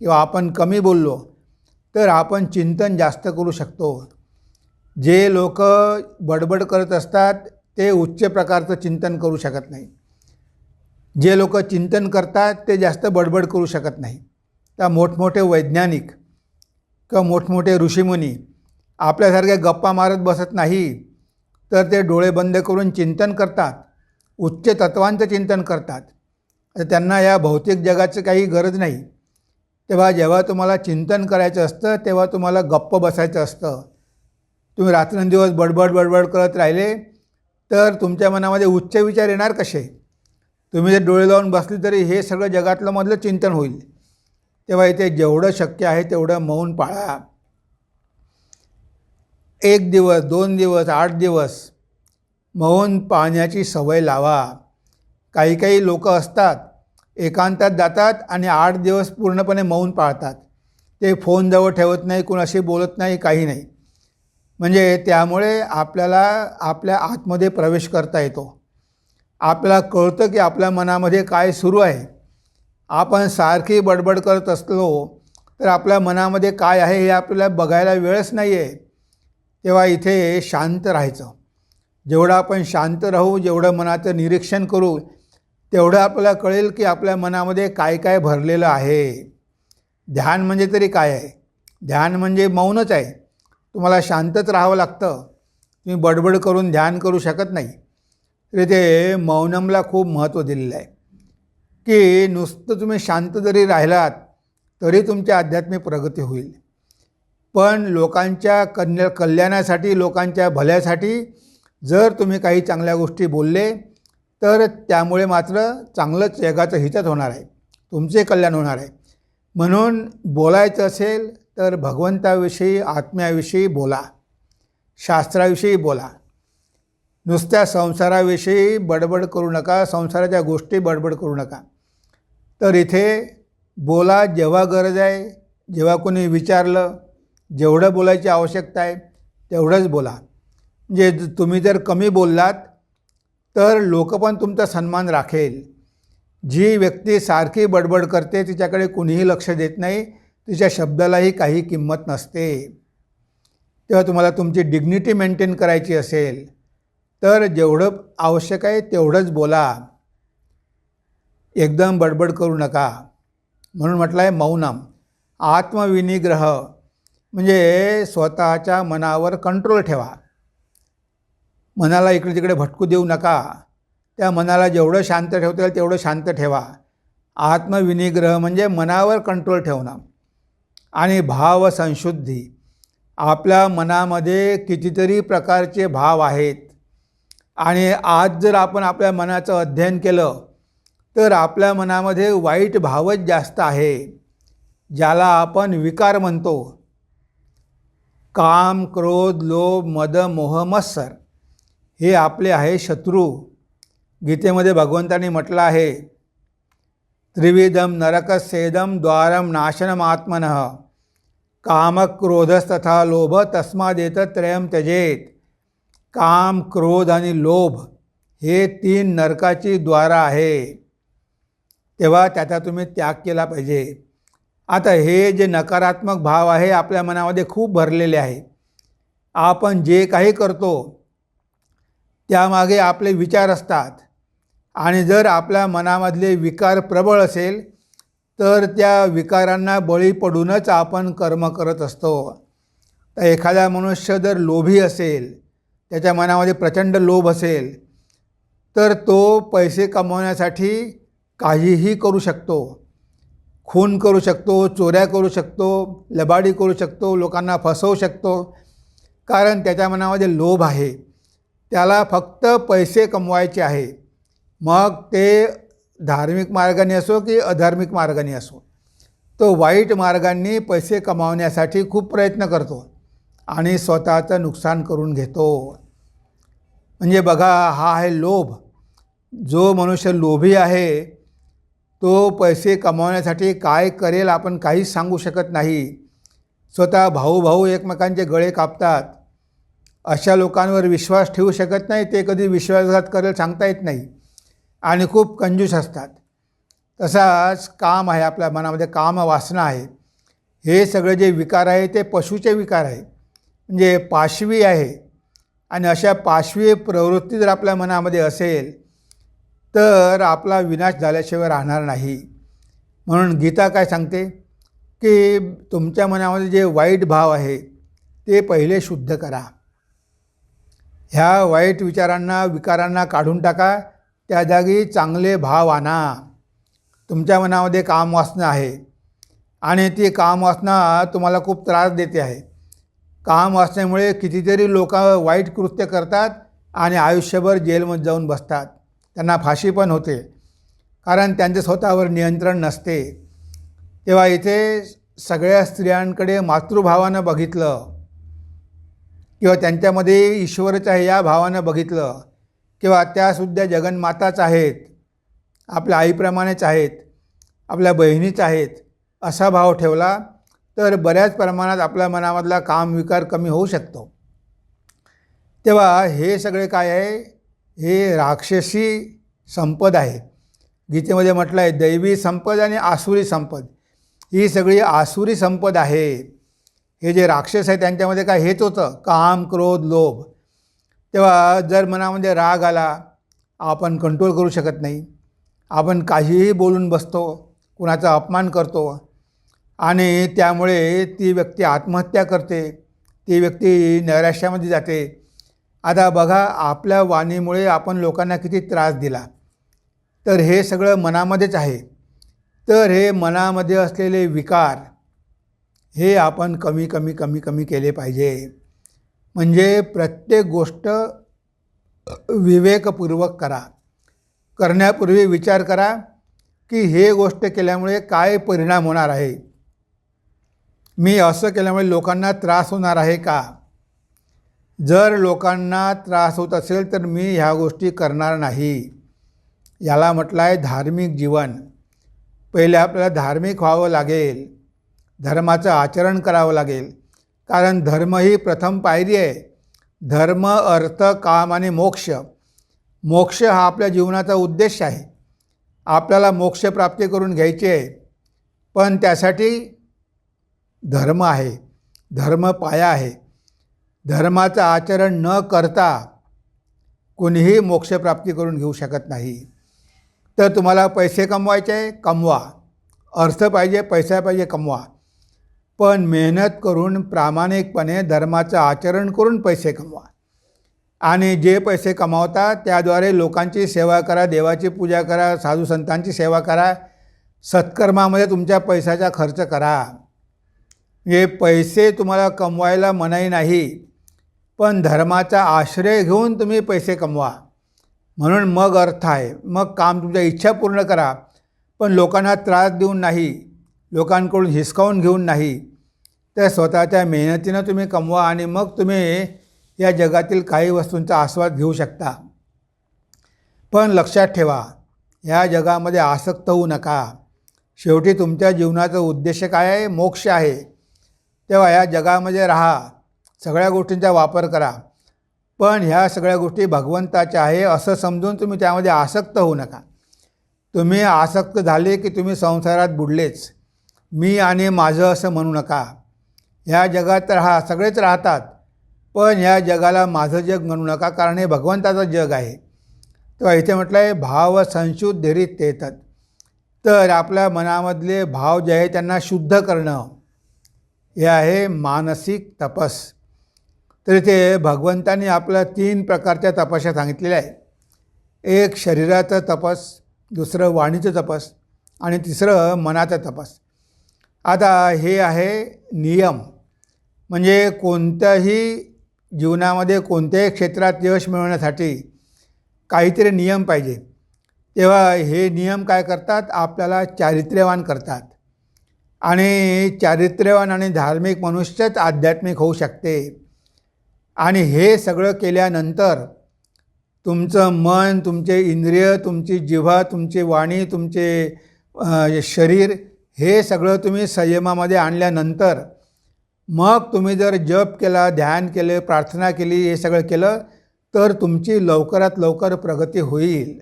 किंवा आपण कमी बोललो तर आपण चिंतन जास्त करू शकतो. जे लोक बडबड करत असतात ते उच्च प्रकारचं चिंतन करू शकत नाही. जे लोक चिंतन करतात ते जास्त बडबड करू शकत नाही. त्या मोठमोठे वैज्ञानिक किंवा मोठमोठे ऋषीमुनी आपल्यासारख्या गप्पा मारत बसत नाही, तर ते डोळे बंद करून चिंतन करतात, उच्च तत्वांचं चिंतन करतात. तर त्यांना या भौतिक जगाची काही गरज नाही. तेव्हा जेव्हा तुम्हाला चिंतन करायचं असतं तेव्हा तुम्हाला गप्प बसायचं असतं. तुम्ही रात्रंदिवस बडबड करत राहिले तर तुमच्या मनामध्ये उच्च विचार येणार कसे? तुम्ही जर डोळे लावून बसले तरी हे सगळं जगातलं मधलं चिंतन होईल. तेव्हा इथे जेवढं शक्य आहे तेवढं मौन पाळा. 1 दिवस, 2 दिवस, 8 दिवस मौन पाळण्याची सवय लावा. काही लोक असतात एकांतात जातात आणि 8 दिवस पूर्णपणे मौन पाळतात. ते फोन जवळ ठेवत नाही, कुणाशी बोलत नाही, काही नाही. म्हणजे त्यामुळे आपल्याला आपल्या आतमध्ये प्रवेश करता येतो. आपल्याला कळतं की आपल्या मनामध्ये काय सुरू आहे. आपण सारखी बडबड करत असलो तर आपल्या मनामध्ये काय आहे हे आपल्याला बघायला वेळच नाही आहे. तेव्हा इथे शांत राहायचं. जेवढं आपण शांत राहू, जेवढं मनाचं निरीक्षण करू, तेवढं आपल्याला कळेल की आपल्या मनामध्ये काय काय भरलेलं आहे. ध्यान म्हणजे तरी काय आहे? ध्यान म्हणजे मौनच आहे. तुम्हाला शांतच राहावं लागतं. तुम्ही बडबड करून ध्यान करू शकत नाही. तरी ते मौनमला खूप महत्त्व दिलेलं आहे की नुसतं तुम्ही शांत जरी राहिलात तरी तुमची आध्यात्मिक प्रगती होईल. पण लोकांच्या कल्याणासाठी, लोकांच्या भल्यासाठी जर तुम्ही काही चांगल्या गोष्टी बोलले तर त्यामुळे मात्र चांगलंच जगाचं हितच होणार आहे, तुमचे कल्याण होणार आहे. म्हणून बोलायचं असेल तर भगवंताविषयी, आत्म्याविषयी बोला, शास्त्राविषयी बोला. नुसत्या संसाराविषयी बडबड करू नका, संसाराच्या गोष्टी बडबड करू नका. तर इथे बोला जेव्हा गरज आहे, जेव्हा कोणी विचारलं, जेवढं बोलायची आवश्यकता आहे तेवढंच बोला. म्हणजे तुम्ही जर कमी बोललात तर लोक पण तुमचा सन्मान राखेल. जी व्यक्ती सारखी बडबड करते तिच्याकडे कुणीही लक्ष देत नाही, तिच्या शब्दालाही काही किंमत नसते. तेव्हा तुम्हाला तुमची डिग्निटी मेंटेन करायची असेल तर जेवढं आवश्यक आहे तेवढंच बोला, एकदम बडबड करू नका. म्हणून म्हटलं आहे मौनम. आत्मविनिग्रह म्हणजे स्वतःच्या मनावर कंट्रोल ठेवा. मनाला इकडे तिकडे भटकू देऊ नका. त्या मनाला जेवढं शांत ठेवता येईल तेवढं शांत ठेवा. आत्मविनिग्रह म्हणजे मनावर कंट्रोल ठेवणं. आणि भावसंशुद्धी. आपल्या मनामध्ये कितीतरी प्रकारचे भाव आहेत आणि आज जर आपण आपल्या मनाचं अध्ययन केलं तर आपल्या मनामध्ये वाईट भावच जास्त आहे, ज्याला आपण विकार म्हणतो. काम, क्रोध, लोभ, मद, मोह, मत्सर हे आपले आहे शत्रू. गीतेमध्ये भगवंतांनी म्हटलं आहे, त्रिविधम नरकस्येदम द्वारम नाशनम आत्मनः काम क्रोधस्तथा लोभ तस्मादेतत्रयम त्यजेत. काम, क्रोध आणि लोभ हे 3 नरकाची द्वारं आहे. तेव्हा त्याचा तुम्ही त्याग केला पाहिजे. आता हे जे नकारात्मक भाव आहे आपल्या मनामध्ये खूप भरलेले आहे. आपण जे काही करतो त्यामागे आपले विचार असतात आणि जर आपल्या मनामधले विकार प्रबळ असेल तर त्या विकारांना बळी पडूनच आपण कर्म करत असतो. तर एखादा मनुष्य जर लोभी असेल, त्याच्या मनामध्ये प्रचंड लोभ असेल तर तो पैसे कमवण्यासाठी काहीही करू शकतो. खून करू शकतो, चोऱ्या करू शकतो, लबाडी करू शकतो, लोकांना फसवू शकतो. कारण त्याच्या मनामध्ये लोभ आहे. त्याला फक्त पैसे कमवायचे आहे. मग ते धार्मिक मार्गाने असो की अधार्मिक मार्गाने असो, तो वाईट मार्गांनी पैसे कमावण्यासाठी खूप प्रयत्न करतो आणि स्वतःचं नुकसान करून घेतो. म्हणजे बघा, हा आहे लोभ. जो मनुष्य लोभी आहे तो पैसे कमावण्यासाठी काय करेल आपण काहीच सांगू शकत नाही. स्वतः भाऊ भाऊ एकमेकांचे गळे कापतात. अशा लोकांवर विश्वास ठेवू शकत नाही. ते कधी विश्वासघात करेल सांगता येत नाही आणि खूप कंजूस असतात. तसाच काम आहे, आपल्या मनामध्ये काम वासना आहे. हे सगळे जे विकार आहे ते पशुचे विकार आहे, म्हणजे पाशवी आहे. आणि अशा पाशवी प्रवृत्ती जर आपल्या मनामध्ये असेल तर आपला विनाश झाल्याशिवाय राहणार नाही. म्हणून गीता काय सांगते की तुमच्या मनामध्ये जे वाईट भाव आहे ते पहिले शुद्ध करा. ह्या वाईट विचारांना विकारांना काढून टाका. त्या जागी चांगले भाव आणा. तुमच्या मनामध्ये कामवासना आहे आणि ती कामवासना तुम्हाला खूप त्रास देते आहे. कामवासनेमुळे कितीतरी लोक वाईट कृत्य करतात आणि आयुष्यभर जेलमध्ये जाऊन बसतात. त्यांना फाशी पण होते, कारण त्यांचे स्वतःवर नियंत्रण नसते. तेव्हा इथे सगळ्या स्त्रियांकडे मातृभावानं बघितलं किंवा त्यांच्यामध्ये ईश्वरच आहे या भावानं बघितलं किंवा त्यासुद्धा जगन्माताच आहेत, आपल्या आईप्रमाणेच आहेत, आपल्या बहिणीच आहेत, असा भाव ठेवला तर बऱ्याच प्रमाणात आपल्या मनामधला कामविकार कमी होऊ शकतो. तेव्हा हे सगळे काय आहे, हे राक्षसी संपद आहे. गीतेमध्ये म्हटलं आहे दैवी संपद आणि आसुरी संपद. ही सगळी आसुरी संपद आहे. हे जे राक्षस आहे त्यांच्यामध्ये काय हेच होतं, काम क्रोध लोभ. तेव्हा जर मनामध्ये राग आला आपण कंट्रोल करू शकत नाही. आपण काहीही बोलून बसतो, कुणाचा अपमान करतो आणि त्यामुळे ती व्यक्ती आत्महत्या करते, ती व्यक्ती नैराश्यामध्ये जाते. आता बघा आपल्या वाणीमुळे आपण लोकांना किती त्रास दिला. तर हे सगळं मनामध्येच आहे. तर हे मनामध्ये असलेले विकार हे आपण कमी कमी कमी कमी केले पाहिजे. म्हणजे प्रत्येक गोष्ट विवेकपूर्वक करा. करण्यापूर्वी विचार करा की हे गोष्ट केल्यामुळे काय परिणाम होणार आहे. मी असं केल्यामुळे लोकांना त्रास होणार आहे का. जर लोकांना त्रास होत असेल तर मी ह्या गोष्टी करणार नाही. याला म्हटलं आहे धार्मिक जीवन. पहिले आपल्याला धार्मिक व्हावं लागेल, धर्माचं आचरण करावं लागेल, कारण धर्म ही प्रथम पायरी आहे. धर्म अर्थ काम आणि मोक्ष. मोक्ष हा आपल्या जीवनाचा उद्देश आहे. आपल्याला मोक्ष प्राप्ती करून घ्यायची आहे, पण त्यासाठी धर्म आहे, धर्म पाया आहे. धर्माचं आचरण न करता कोणीही मोक्षप्राप्ती करून घेऊ शकत नाही. तर तुम्हाला पैसे कमवायचे आहे, कमवा. अर्थ पाहिजे, पैसा पाहिजे, कमवा. पण मेहनत करून प्रामाणिकपणे धर्माचं आचरण करून पैसे कमवा. आणि जे पैसे कमावता त्याद्वारे लोकांची सेवा करा, देवाची पूजा करा, साधू संतांची सेवा करा, सत्कर्मामध्ये तुमच्या पैशाचा खर्च करा. हे पैसे तुम्हाला कमवायला मनाई नाही, पण धर्माचा आश्रय घेऊन तुम्ही पैसे कमवा. म्हणून मग अर्थ आहे. मग काम तुमच्या इच्छा पूर्ण करा, पण लोकांना त्रास देऊन नाही, लोकांकडून हिसकावून घेऊन नाही, तर स्वतःच्या मेहनतीनं तुम्ही कमवा आणि मग तुम्ही या जगातील काही वस्तूंचा आस्वाद घेऊ शकता. पण लक्षात ठेवा, या जगामध्ये आसक्त होऊ नका. शेवटी तुमच्या जीवनाचा उद्देश काय आहे, मोक्ष आहे. तेव्हा या जगामध्ये राहा, सगळ्या गोष्टींचा वापर करा, पण ह्या सगळ्या गोष्टी भगवंताच्या आहे असं समजून तुम्ही त्यामध्ये आसक्त होऊ नका. तुम्ही आसक्त झाले की तुम्ही संसारात बुडलेच. मी आणि माझं असं म्हणू नका. ह्या जगात राहा, सगळेच राहतात, पण ह्या जगाला माझं जग म्हणू नका, कारण हे भगवंताचं जग आहे. तेव्हा इथे म्हटलं आहे भाव संशुद्धीरित तेतत्. तर आपल्या मनामधले भाव जे आहे त्यांना शुद्ध करणं हे आहे मानसिक तपस. तर इथे भगवंतांनी आपल्या 3 प्रकारच्या तपस्या सांगितलेल्या आहे. एक शरीराचं तपस, दुसरं वाणीचं तपस आणि तिसरं मनाचं तपस. आता हे आहे नियम. म्हणजे कोणत्याही जीवनामध्ये कोणत्याही क्षेत्रात यश मिळवण्यासाठी काहीतरी नियम पाहिजे. तेव्हा हे नियम काय करतात, आपल्याला चारित्र्यवान करतात. आणि चारित्र्यवान आणि धार्मिक मनुष्यच आध्यात्मिक होऊ शकते. आणि हे सगळं केल्यानंतर तुमचं मन, तुमचे इंद्रिय, तुमची जिव्हा, तुमची वाणी, तुमचे शरीर हे सगळं तुम्ही संयमामध्ये आणल्यानंतर मग तुम्ही जर जप केला, ध्यान केले, प्रार्थना केली, हे सगळं केलं तर तुमची लवकरात लवकर प्रगती होईल.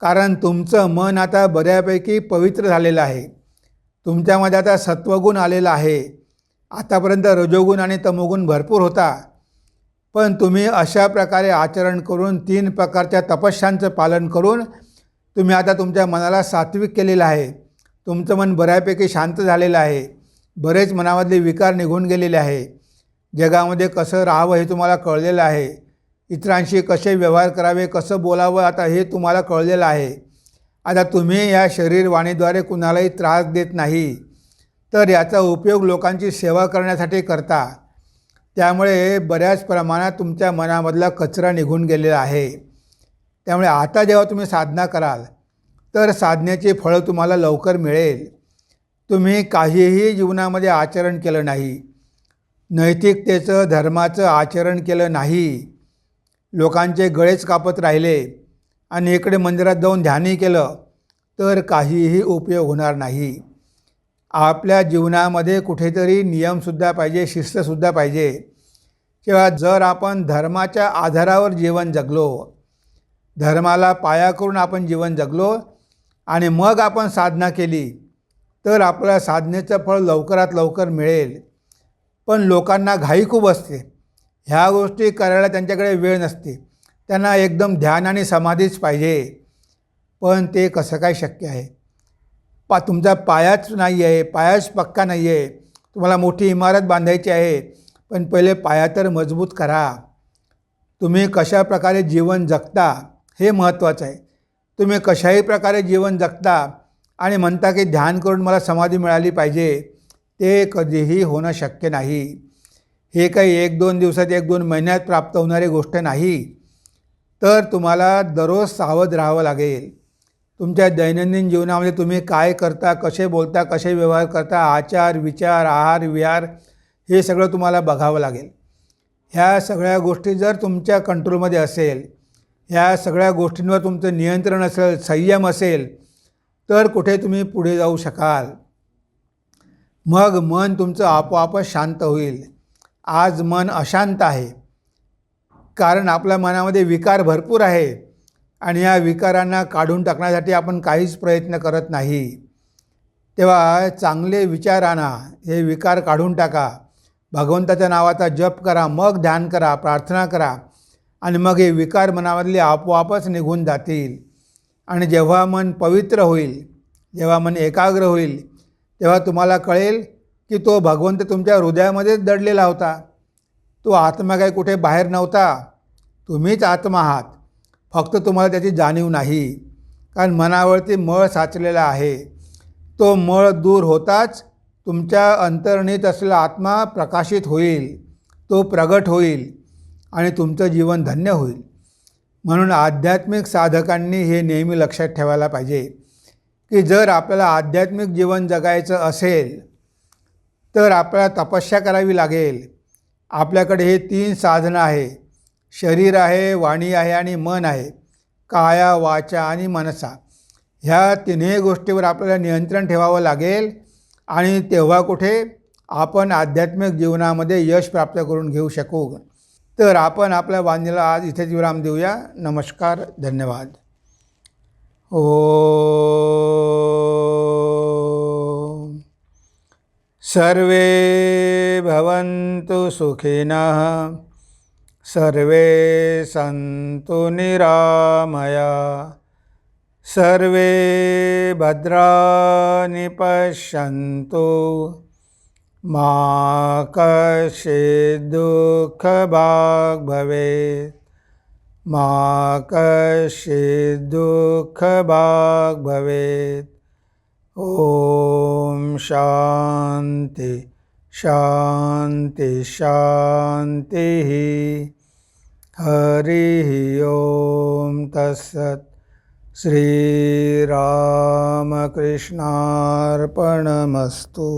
कारण तुमचं मन आता बऱ्यापैकी पवित्र झालेलं आहे. तुमच्यामध्ये आता सत्वगुण आलेला आहे. आतापर्यंत रजोगुण आणि तमोगुण भरपूर होता, पण तुम्ही अशा प्रकारे आचरण करून 3 प्रकारच्या तपस्यांचं पालन करून तुम्ही आता तुमच्या मनाला सात्विक केलेलं आहे. तुमचं मन बऱ्यापैकी शांत झालेलं आहे. बरेच मनामधले विकार निघून गेलेले आहे. जगामध्ये कसं राहावं हे तुम्हाला कळलेलं आहे. इतरांशी कसे व्यवहार करावे, कसं बोलावं आता हे तुम्हाला कळलेलं आहे. आता तुम्ही या शरीरवाणीद्वारे कुणालाही त्रास देत नाही, तर याचा उपयोग लोकांची सेवा करण्यासाठी करता. त्यामुळे बऱ्याच प्रमाणात तुमच्या मनामधला कचरा निघून गेलेला आहे. त्यामुळे आता जेव्हा तुम्ही साधना कराल तर साधनेची फळं तुम्हाला लवकर मिळेल. तुम्ही काहीही जीवनामध्ये आचरण केलं नाही, नैतिकतेचं, धर्माचं आचरण केलं नाही, लोकांचे गळेच कापत राहिले आणि इकडे मंदिरात जाऊन ध्यानही केलं तर काहीही उपयोग होणार नाही. आपल्या जीवनामध्ये कुठेतरी नियमसुद्धा पाहिजे, शिस्तसुद्धा पाहिजे. किंवा जर आपण धर्माच्या आधारावर जीवन जगलो, धर्माला पाया करून आपण जीवन जगलो आणि मग आपण साधना केली तर आपल्या साधनेचं फळ लवकरात लवकर मिळेल. पण लोकांना घाई खूप असते. ह्या गोष्टी करायला त्यांच्याकडे वेळ नसते. त्यांना एकदम ध्यान आणि समाधीच पाहिजे. पण ते कसं काय शक्य आहे? तुमचा पायाच नाही आहे, पायाच पक्का नाही आहे. तुम्हाला मोठी इमारत बांधायची आहे, पण पहिले पाया तर मजबूत करा. तुम्ही कशा प्रकारे जीवन जगता हे महत्त्वाचं आहे. तुम्ही कशाही प्रकारे जीवन जगता आणि म्हणता की ध्यान करून मला समाधी मिळाली पाहिजे, ते कधीही होणं शक्य नाही. हे काही 1-2 दिवसात, 1-2 महिन्यात प्राप्त होणारी गोष्ट नाही. तर तुम्हाला दररोज सावध राहावं लागेल. तुमच्या दैनंदिन जीवनामध्ये तुम्ही काय करता, कसे बोलता, कसे व्यवहार करता, आचार, विचार, आहार, विहार हे सगळं तुम्हाला बघावं लागेल. ह्या सगळ्या गोष्टी जर तुमच्या कंट्रोलमध्ये असेल, ह्या सगळ्या गोष्टींवर तुमचं नियंत्रण असेल, संयम असेल, तर कुठे तुम्ही पुढे जाऊ शकाल. मग मन तुमचं आपोआपच शांत होईल. आज मन अशांत आहे कारण आपल्या मनामध्ये विकार भरपूर आहे आणि या विकारांना काढून टाकण्यासाठी आपण काहीच प्रयत्न करत नाही. तेव्हा चांगले विचार आणा, हे विकार काढून टाका. भगवंताच्या नावाचा जप करा, मग ध्यान करा, प्रार्थना करा आणि मग हे विकार मनामधले आपोआपच निघून जातील. आणि जेव्हा मन पवित्र होईल, जेव्हा मन एकाग्र होईल, तेव्हा तुम्हाला कळेल की तो भगवंत तुमच्या हृदयामध्येच दडलेला होता. तो आत्मा काही कुठे बाहेर नव्हता. तुम्हीच आत्मा आहात, फक्त तुम्हाला त्याची जाणीव नाही. कारण मनावरती मळ साचलेला आहे. तो मळ दूर होताच तुमच्या अंतर्निहित असलेला आत्मा प्रकाशित होईल, तो प्रगट होईल आणि तुमचं जीवन धन्य होईल. म्हणून आध्यात्मिक साधकांनी हे नेहमी लक्षात ठेवायला पाहिजे की जर आपल्याला आध्यात्मिक जीवन जगायचं असेल तर आपल्याला तपस्या करावी लागेल. आपल्याकडे हे 3 साधनं आहे. शरीर आहे, वाणी आहे आणि मन आहे. काया, वाचा आणि मनसा. ह्या 3ही गोष्टीवर आपल्याला नियंत्रण ठेवावं लागेल आणि तेव्हा कुठे आपण आध्यात्मिक जीवनामध्ये यश प्राप्त करून घेऊ शकू. तर आपण आपल्या वाणीला आज इथेच विराम देऊया. नमस्कार, धन्यवाद. ओम सर्वे भवन्तु सुखिनः, सर्वे सन्तु निरामया, सर्वे भद्राणि पश्यन्तु, मा कश्चित् दुःखभाग् भवेत्, मा कश्चित् दुःखभाग् भवेत्. ओम शांति शांति शांति. हरि ओम तत्सत्. श्रीरामकृष्णार्पणमस्तु.